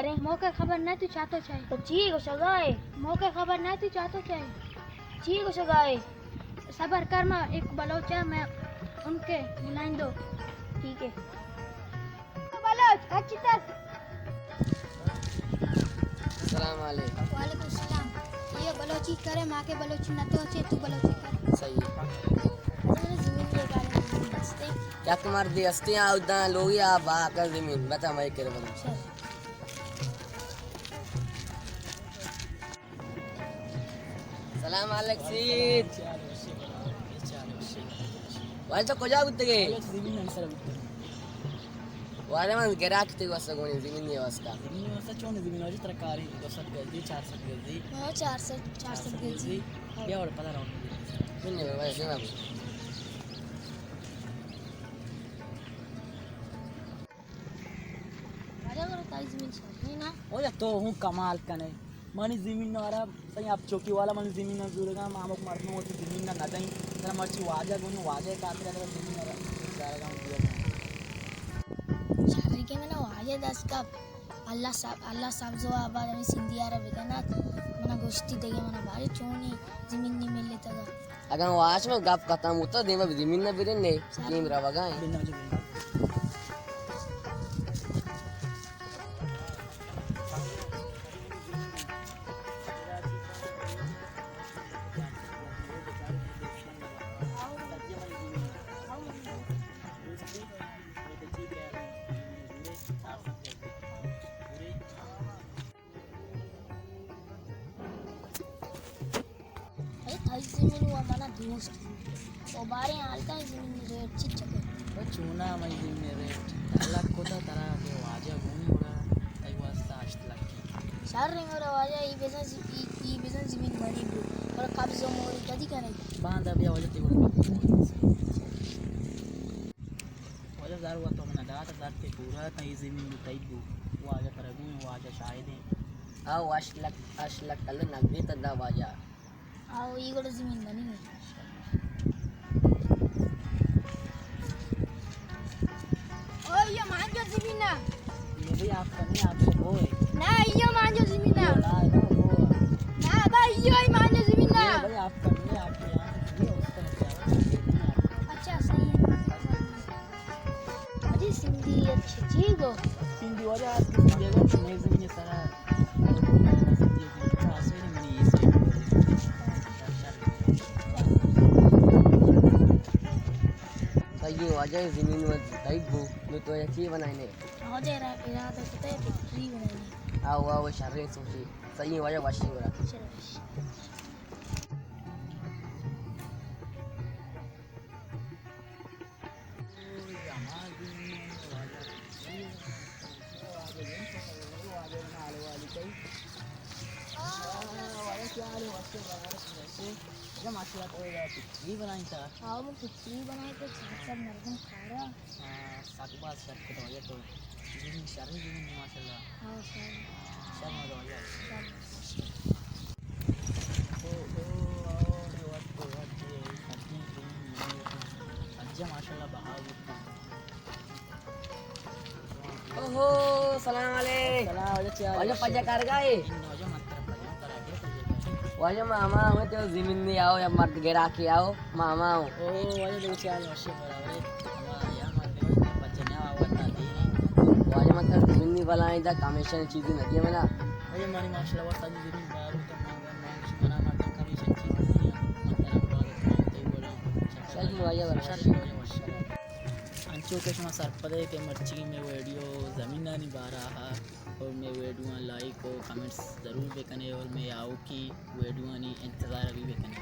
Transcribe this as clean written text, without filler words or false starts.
अरे मौके खबर नहीं तू चाहतो चाहे तो ठीक हो सगाए मौके खबर नहीं तू चाहतो चाहे ठीक हो सगाए सबर कर मैं एक बलोच है मैं उनके बुलाइन दो ठीक है बलोच अच्छी तक सलाम वालेकुम। वालेकुम सलाम ये बलोची करे माँ के बलोची न तो अच्छे तू बलोची कर सही है। मैंने जमीन के बारे में बसते क्या तुम्हारी दिस्तियाँ उतना लोग आप आकर जमीन बता मैं करे बोलूँ। सलाम वालेकुम सीट वाले तो कोजा कुत्ते के वाले मन गिरा कितने वस्ता कोनी जमीन नहीं वस्ता चौन जमीन वाली तरकारी 200 गज 400 गज हाँ 400 गज ये और पता रहा नहीं भाई सुना राजा करो ताई जमीन नहीं ना ओ या तो हूँ कमाल कने मनी जमीन ना रहा सही आप चौकी वाला मनी जमीन ना जुड़ेगा मामक मरने होती जमीन ना नहीं तेरा मर्ची वाजा गुनु वाजा का तेरा तेरा जमीन ना सारा काम दिया शादी के में ना वाजे 10 कप अल्लाह सब जो आबाद में सिंधी आ रहा बिकना मना गोश्ती देगे मना भारी चोनी जमीन नहीं मिल लेता था अगर वाश में गप खत्म होता देवा जमीन ना बिरन ने टीम रवागा है बिना जो ताई जमीन हुआ मना दोस्त वो बारे आलता है जमीन रेट चिट जगह चूना मैं जमीन रेट अलग कोता तरह के वाजा गुनु उड़ा तई वास्ता अष्टलक शार रिंग और वाजा ई बिजनेस जमीन बड़ी ब्रो और कब्जा मोरी कदी करे बांध अभी वाजा ते उड़ा वाजा दार हुआ तो मना दात दात पे पूरा तई जमीन तई बु वाजा करगु वाजा शायद आ अशलक कल नगदी तदा वाजा आओ ई गोड़ जमीन बनी है ओ ये मांजो जमीन ना ये भी आप करने आपको होए ना ये मांजो जमीन ना ना वो ना भाई ये मांजो जमीन ना भाई आप करने आपके यहाँ ये उसका क्या अच्छा सही है अजी सिंधी अच्छी ठीक हो सिंधी वाला आज की सिंधी अगर मैं जमीन सारा सिंधी का आसरे मनी ये से सही वाजा जमीन में तई बु मैं तो अच्छी बनाने हो जाए इरादा पता है फैक्ट्री बनानी आओ शर्रे सोची सही वाजा वाशी वाला चलो जब माशाल्लाह तो ये बनाई था आओ मैं फैक्ट्री बनाई तो सब मर्दन खा रहा सात बात सब को तो तो जिन शर्म जिन माशाल्लाह आओ सब शर्म हो गया सब अच्छा माशाल्लाह बहाव ओहो सलाम वालेकुम वाजा पजा कर गए वाजा मामा हो तो जमीन नहीं आओ या मर्द गिरा के आओ मामा हो ओ वाले दो चार वर्ष बराबर हमारा या मार्केट में बचने वाला नहीं वाजा मतलब जमीन नहीं बनाई था कमीशन चीज़ नहीं है मना अरे मानी माशाल्लाह वो सारी जमीन बाहर तो मांग मना मारता कमीशन चीज नहीं है मतलब बात तो बोला सही वाजा वर्ष अंचो के शमा सरपदे के मर्ची में वीडियो ज़मीन ना नहीं बारा है और मैं वीडियो लाइक और कमेंट्स ज़रूर बेकने और मैं आओ की वीडियो नहीं इंतज़ार अभी बेकने